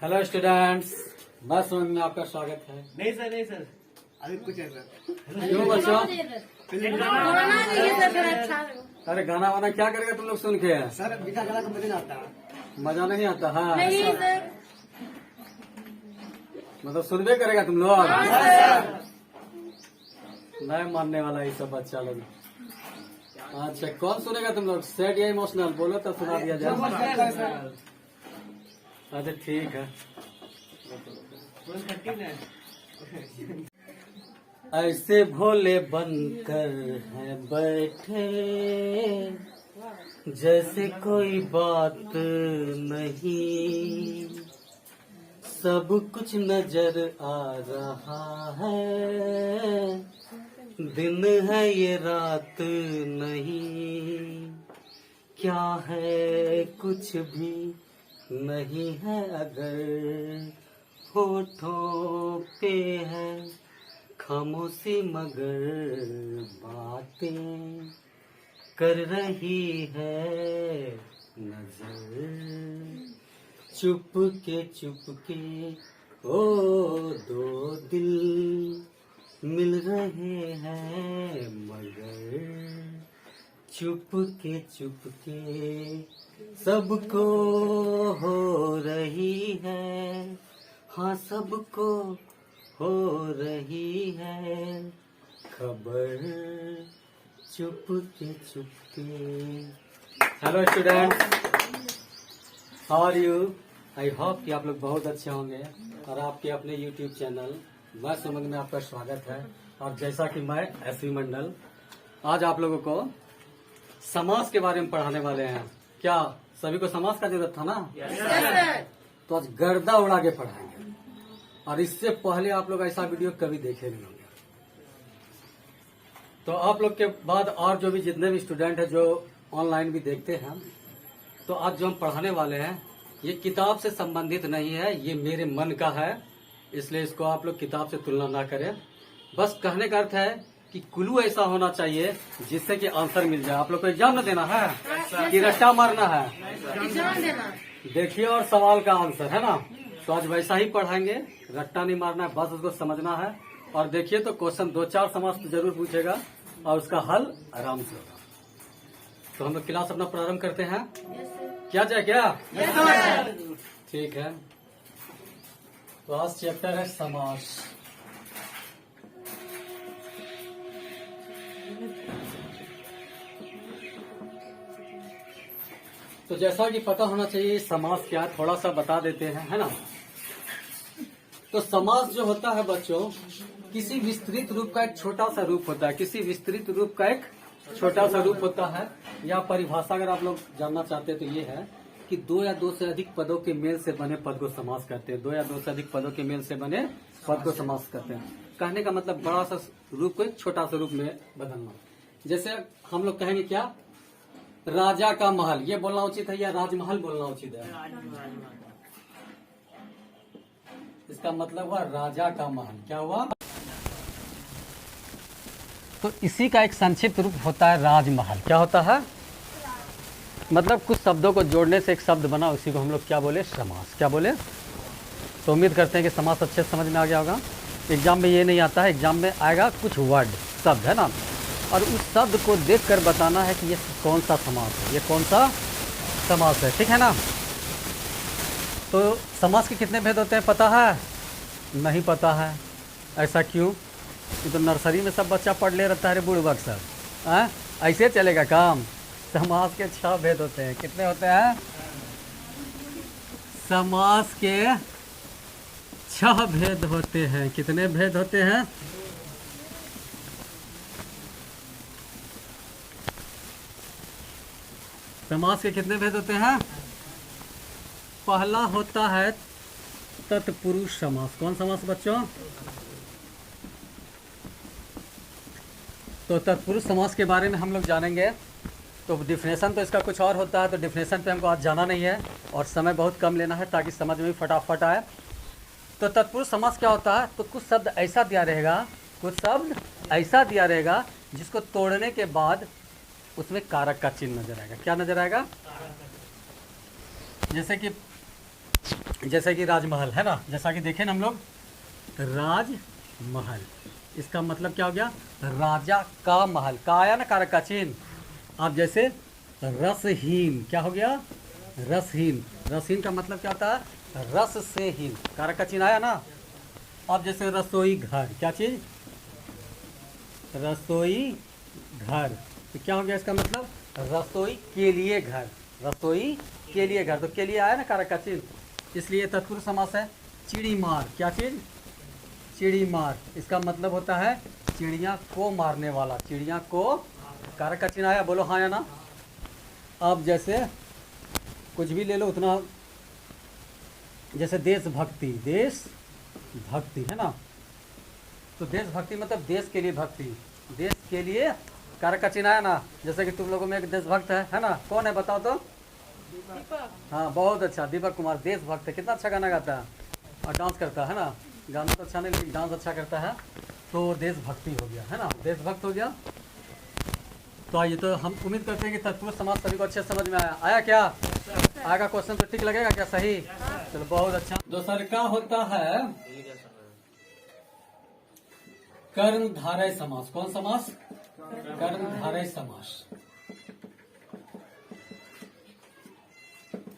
Hello students, बस में आपका स्वागत है। नहीं सर अभी कुछ है सर। क्यों बच्चों? अच्छा अरे गाना वाना क्या करेगा तुम लोग सुन के? सर बिना गाना का मजा नहीं आता। मजा नहीं आता? हाँ, नहीं सर। मतलब सुनबे करेगा तुम लोग? नहीं मानने वाला ये सब बच्चा लोग। अच्छा, कौन सुनेगा तुम लोग? सैड या इमोशनल बोलो तो सुना दिया जाए। अच्छा ठीक है। ऐसे भोले बनकर है बैठे जैसे कोई बात नहीं, सब कुछ नजर आ रहा है, दिन है ये रात नहीं, क्या है कुछ भी नहीं है अगर होठों पे है खामोशी मगर बातें कर रही है नजर, चुप के ओ दो दिल मिल रहे हैं मगर चुप के सबको हो रही है, हाँ सबको हो रही है खबर, चुप के hello student, how are you? I hope कि आप लोग बहुत अच्छे होंगे और आपके अपने यूट्यूब चैनल मैं सुमन में आपका स्वागत है। और जैसा कि मैं एसवी मंडल आज आप लोगों को समाज के बारे में पढ़ाने वाले हैं। क्या सभी को समाज का जरूरत था ना? तो आज गर्दा उड़ा के पढ़ाएंगे और इससे पहले आप लोग ऐसा वीडियो कभी देखे नहीं होंगे। तो आप लोग के बाद और जो भी जितने भी स्टूडेंट हैं जो ऑनलाइन भी देखते हैं, तो आज जो हम पढ़ाने वाले हैं ये किताब से संबंधित नहीं है, ये मेरे मन का है, इसलिए इसको आप लोग किताब से तुलना ना करें। बस कहने का अर्थ है कि क्लू ऐसा होना चाहिए जिससे कि आंसर मिल जाए। आप लोग को एग्जाम न देना है कि रट्टा मारना है? एग्जाम देना। देखिए और सवाल का आंसर है ना, तो आज वैसा ही पढ़ाएंगे, रट्टा नहीं मारना है, बस उसको समझना है। और देखिए तो क्वेश्चन 2-4 समाज तो जरूर पूछेगा और उसका हल आराम से होगा। तो हम लोग क्लास अपना प्रारंभ करते हैं। क्या जाए क्या? ठीक है। तो आज चैप्टर है समास। तो जैसा कि पता होना चाहिए समास क्या, थोड़ा सा बता देते हैं, है ना। तो समास जो होता है बच्चों, किसी विस्तृत रूप का एक छोटा सा रूप होता है, किसी विस्तृत रूप का एक छोटा सा रूप होता है। या परिभाषा अगर आप लोग जानना चाहते हैं तो ये है कि 2 या 2 से अधिक पदों के मेल से बने पद को समास करते हैं। 2 या 2 से अधिक पदों के मेल से बने पद को समास करते हैं। कहने का मतलब बड़ा सा रूप को एक छोटा सा रूप में बदलना। जैसे हम लोग कहेंगे क्या, राजा का महल, ये बोलना उचित है या राजमहल बोलना उचित है? इसका मतलब हुआ राजा का महल। क्या हुआ? तो इसी का एक संक्षिप्त रूप होता है राजमहल। क्या होता है? मतलब कुछ शब्दों को जोड़ने से एक शब्द बना, उसी को हम लोग क्या बोले? समास। क्या बोले? तो उम्मीद करते हैं कि समास अच्छे से समझ में आ गया होगा। एग्जाम में ये नहीं आता है, एग्जाम में आएगा कुछ वर्ड शब्द, है ना, और उस शब्द को देखकर बताना है कि ये कौन सा समास है, ये कौन सा समास है। ठीक है ना। तो समास के कितने भेद होते हैं पता है? नहीं पता है। ऐसा क्यों? ये तो नर्सरी में सब बच्चा पढ़ ले रहता है रे बुड़बक सब। ऐसे चलेगा काम? समास के 6 भेद होते हैं। कितने होते हैं? समास के 6 भेद होते हैं। कितने भेद होते हैं? समास के कितने भेद होते हैं? पहला होता है तत्पुरुष समास। कौन समास बच्चों? तो तत्पुरुष समास के बारे में हम लोग जानेंगे। तो डिफिनेशन तो इसका कुछ और होता है, तो डिफिनेशन पे हमको आज जाना नहीं है और समय बहुत कम लेना है ताकि समझ में भी फटाफट आए। तो तत्पुरुष समास क्या होता है? तो कुछ शब्द ऐसा दिया रहेगा, कुछ शब्द ऐसा दिया रहेगा जिसको तोड़ने के बाद उसमें कारक का चिन्ह नजर आएगा। क्या नजर आएगा? जैसे कि जैसे कि राजमहल है ना, जैसा कि देखें ना हम लोग, राजमहल, इसका मतलब क्या हो गया, राजा का महल, का आया ना कारक का चिन्ह। अब जैसे रसहीन, क्या हो गया, रसहीन, रसहीन का मतलब क्या होता है, रस से हीन, कारक का चिन्ह आया ना। अब जैसे रसोई घर, क्या चीज, रसोई घर, तो क्या हो गया इसका मतलब, रसोई के लिए घर, रसोई के लिए घर, तो के लिए आया ना कारक का चिन्ह, इसलिए तत्पुरुष समास है। चिड़ी मार, क्या चीज, चिड़ी मार, इसका मतलब होता है चिड़िया को मारने वाला, चिड़िया को, कारक का चिन्ह आया, बोलो हाँ या ना। अब जैसे कुछ भी ले लो उतना, जैसे देशभक्ति, देशभक्ति है ना, तो देशभक्ति मतलब देश के लिए भक्ति, देश के लिए, कारक का चिन्ह आया ना। जैसे कि तुम लोगों में एक देशभक्त है ना, कौन है बताओ तो, हाँ बहुत अच्छा, दीपक कुमार देशभक्त है, कितना अच्छा गाना गाता है और डांस करता है ना, गाना तो अच्छा नहीं लेकिन डांस अच्छा करता है, तो देशभक्ति हो गया है ना, देशभक्त हो गया। तो आइए, तो हम उम्मीद करते हैं कि तत्पुरुष समास सभी को अच्छे से समझ में आया, आया क्या, आएगा क्वेश्चन तो ठीक लगेगा क्या, सही, चलो बहुत अच्छा। दूसर का होता है कर्मधारय समास, कौन समास, कर्मधारय समास।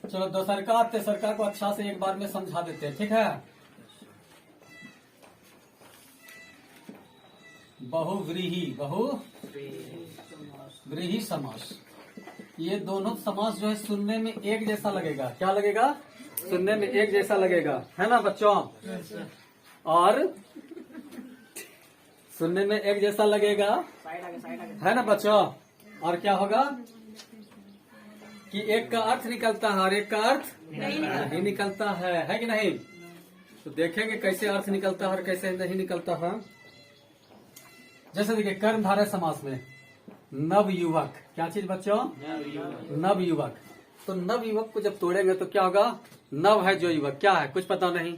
चलो दोसरका तेसरका को अच्छा से एक बार में समझा देते हैं, ठीक है। बहुव्रीहि, बहुव्रीहि समास, ये दोनों समास जो है सुनने में एक जैसा लगेगा, क्या लगेगा, सुनने में एक जैसा लगेगा, है ना बच्चों, और सुनने में एक जैसा लगेगा, है ना बच्चों, और क्या होगा कि एक का अर्थ निकलता है और एक का अर्थ नहीं निकलता है कि नहीं। तो देखेंगे कैसे अर्थ निकलता है और कैसे नहीं निकलता है। जैसे देखिए कर्मधारय समास में नव युवक, क्या चीज बच्चों, नव युवक, तो नव युवक को जब तोड़ेंगे तो क्या होगा, नव है जो युवक, क्या है कुछ पता नहीं,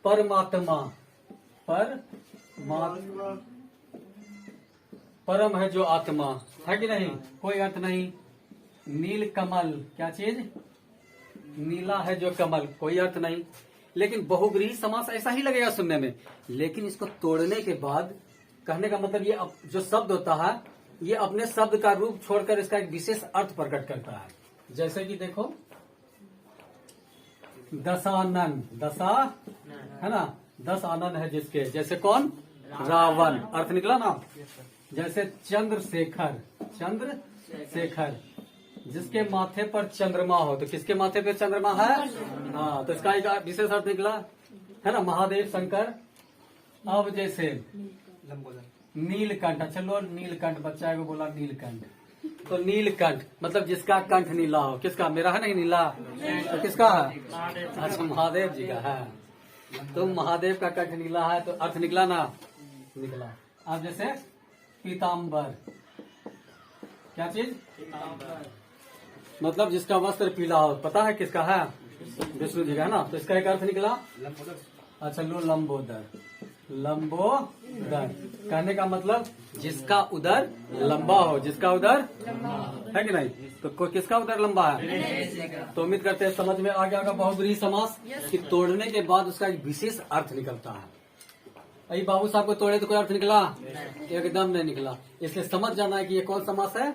परमात्मा, परम है जो आत्मा, है कि नहीं, कोई अर्थ नहीं। नील कमल, क्या चीज, नीला है जो कमल, कोई अर्थ नहीं। लेकिन बहुव्रीहि समास ऐसा ही लगेगा सुनने में, लेकिन इसको तोड़ने के बाद कहने का मतलब ये जो शब्द होता है ये अपने शब्द का रूप छोड़कर इसका एक विशेष अर्थ प्रकट करता है। जैसे कि देखो दशानन, दशा है ना, 10 आनंद है जिसके, जैसे कौन, रावण, अर्थ निकला ना। जैसे चंद्रशेखर, चंद्रशेखर, जिसके माथे पर चंद्रमा हो, तो किसके माथे पे चंद्रमा है, हाँ, तो इसका एक विशेष अर्थ निकला, है ना, महादेव शंकर। अब जैसे नीलकंठ, चलो नीलकंठ, बच्चा को बोला नीलकंठ, तो नीलकंठ मतलब जिसका कंठ नीला हो, किसका, मेरा है नहीं नीला, तो किसका है, अच्छा महादेव जी का है, तो महादेव का कंठ नीला है, तो अर्थ निकला ना, निकला। अब जैसे पीताम्बर, क्या चीज, मतलब जिसका वस्त्र पीला हो, पता है किसका है, विष्णु जी का है ना, तो इसका एक अर्थ निकला, अच्छा लो लंबोदर, लंबोदर कहने का मतलब जिसका उदर लंबा हो, जिसका उदर है कि नहीं, तो किसका उदर लंबा है। तो उम्मीद करते हैं समझ में आ गया होगा बहुव्रीहि समास कि तोड़ने के बाद उसका एक विशेष अर्थ निकलता है। अभी बाबू साहब को तोड़े तो कोई अर्थ निकला, एकदम नहीं निकला, इसलिए समझ जाना है कि ये कौन समास है,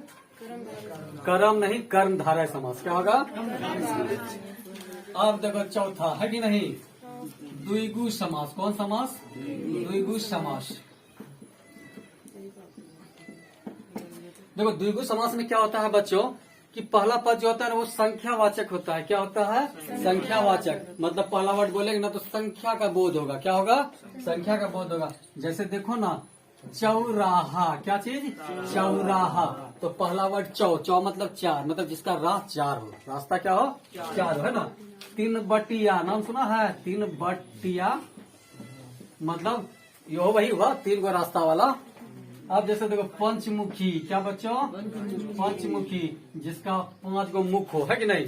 कर्म नहीं कर्मधारय समास, क्या होगा। अब देखो चौथा है कि नहीं, द्विगु समास, कौन समास, द्विगु समास। देखो द्विगु समास में क्या होता है बच्चों कि पहला पद जो होता है ना वो संख्यावाचक होता है, क्या होता है, संख्यावाचक, मतलब पहला वर्ड बोलेंगे ना तो संख्या का बोध होगा, क्या होगा, संख्या का बोध होगा। जैसे देखो ना चौराहा, क्या चीज, चौराहा, तो पहला वर्ड चौ, चौ मतलब चार, मतलब जिसका राह चार हो, रास्ता क्या हो, चार हो, है ना। 3 बटिया, नाम सुना है, 3 बटिया मतलब यो वही हुआ 3 गो रास्ता वाला। अब जैसे देखो पंचमुखी, क्या बच्चों, पंचमुखी जिसका 5 गो मुख हो, है कि नहीं।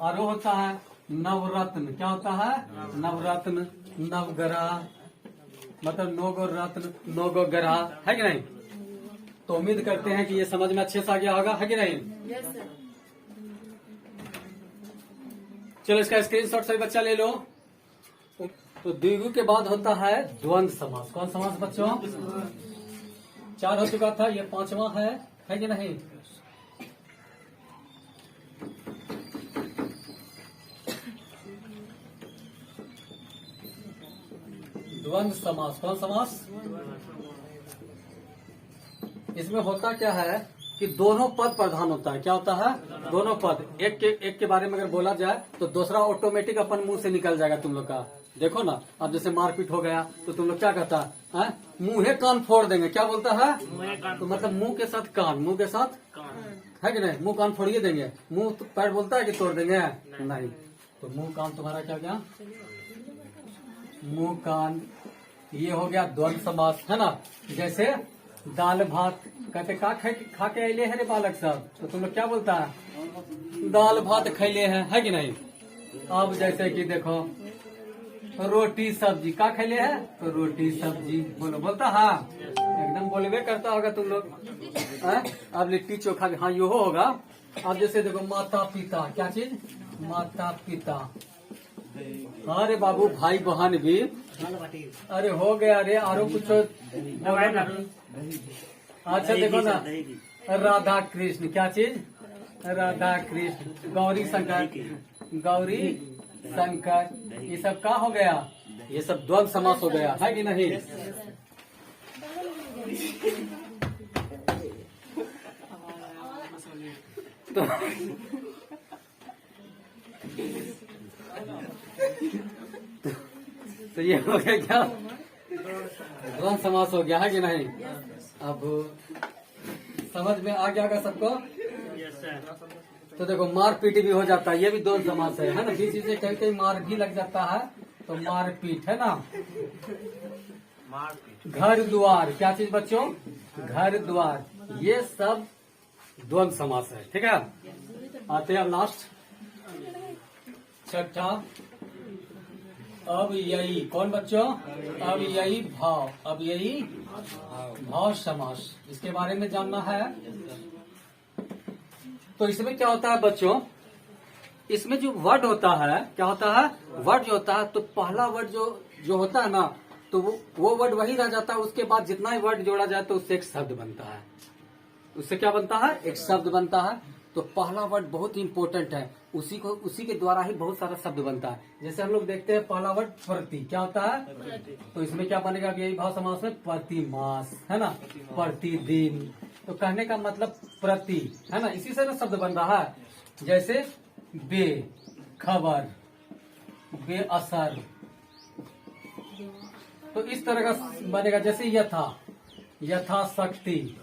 और वो होता है नवरत्न, क्या होता है, नवरत्न, नवग्रह मतलब 9 गो रत्न 9 गो ग्रह, है कि नहीं। तो उम्मीद करते हैं कि ये समझ में अच्छे से आ गया होगा, है कि नहीं। चलो इसका स्क्रीनशॉट सभी बच्चा ले लो। तो द्विगु के बाद होता है द्वंद्व समास। कौन समास बच्चों? 4 हो चुका था, ये 5वां है कि नहीं? द्वंद्व समास। कौन समास? इसमें होता क्या है कि दोनों पद प्रधान होता है। क्या होता है? दोनों पद। एक के बारे में अगर बोला जाए तो दूसरा ऑटोमेटिक अपन मुंह से निकल जाएगा तुम लोग का। देखो ना, अब जैसे मारपीट हो गया तो तुम लोग क्या कहता है? मुंह कान फोड़ देंगे। क्या बोलता है? तो मतलब मुंह के साथ कान, मुंह के साथ है कि नहीं? मुंह कान फोड़िए देंगे। मुंह तो पैर बोलता है कि तोड़ देंगे? नहीं। तो मुंह कान तुम्हारा क्या गया? मुंह कान। ये हो गया द्वंद्व समास, है ना। जैसे दाल भात कहते खा के अले है रे बालक साहब, तो तुम लोग क्या बोलता है? दाल भात खैले है कि नहीं? अब जैसे कि देखो रोटी सब्जी का खैले है, तो रोटी सब्जी बोलता हाँ, एकदम बोलबे करता होगा तुम लोग। अब लिट्टी चोखा, हाँ यो होगा। अब जैसे देखो माता पिता, क्या चीज? माता पिता। अरे बाबू भाई बहन भी, अरे हो गया रे, आरो कुछ। अच्छा देखो ना, राधा कृष्ण, क्या चीज? राधा कृष्ण। गौरी शंकर, गौरी शंकर, ये सब का हो गया? ये सब द्वंद्व समास हो गया, है कि नहीं? तो ये हो गया क्या? द्वंद्व समास हो गया, है कि नहीं? अब समझ में आ गया होगा सबको? तो देखो मारपीट भी हो जाता है, ये भी द्वंद्व समास है ना। बीच से कहीं कहीं मार भी लग जाता है, तो मारपीट, है ना। घर द्वार, क्या चीज बच्चों? घर द्वार, ये सब द्वंद्व समास है। ठीक है, आते हैं अब लास्ट 6ठा। अब यही, कौन बच्चों? अब यही भाव, अब यही भाव समास, इसके बारे में जानना है। तो इसमें क्या होता है बच्चों? इसमें जो वर्ड होता है, क्या होता है? वर्ड जो होता है, तो पहला वर्ड जो होता है ना, तो वो वर्ड वही रह जाता है। उसके बाद जितना ही वर्ड जोड़ा जाए तो उससे एक शब्द बनता है। उससे क्या बनता है? एक शब्द बनता है। तो पहला वर्ड बहुत ही इंपॉर्टेंट है, उसी के द्वारा ही बहुत सारा शब्द बनता है। जैसे हम लोग देखते हैं पहला वर्ड प्रति, क्या होता है? तो इसमें क्या बनेगा? यही भाव समास में प्रतिमास, है ना, प्रतिदिन। तो कहने का मतलब प्रति, है ना, इसी से ना शब्द बन रहा है। जैसे बे खबर, बे असर, तो इस तरह का बनेगा। जैसे यथा, यथा शक्ति,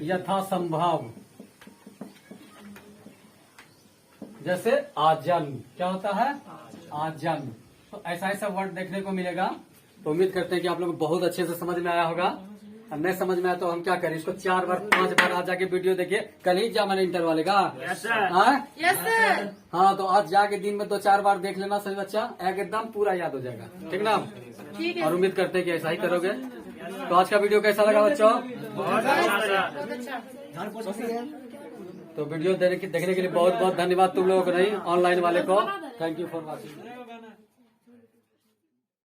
यथा संभव। जैसे आजन्म, क्या होता है? आजन्म। तो ऐसा ऐसा वर्ड देखने को मिलेगा। तो उम्मीद करते हैं कि आप लोग को बहुत अच्छे से समझ में आया होगा। और नहीं समझ में आया तो हम क्या करें? इसको 4 बार 5 बार आज जाके वीडियो देखिए। कल ही जा मैंने इंटर वाले का। हाँ, तो आज जाके दिन में 2-4 बार देख लेना सभी बच्चा, एकदम पूरा याद हो जाएगा। ठीक ना? और उम्मीद करते हैं कि ऐसा ही करोगे। तो आज का वीडियो कैसा लगा बच्चों? तो वीडियो देखने के लिए बहुत बहुत धन्यवाद तुम लोगों को, नहीं ऑनलाइन वाले को। Thank you for watching.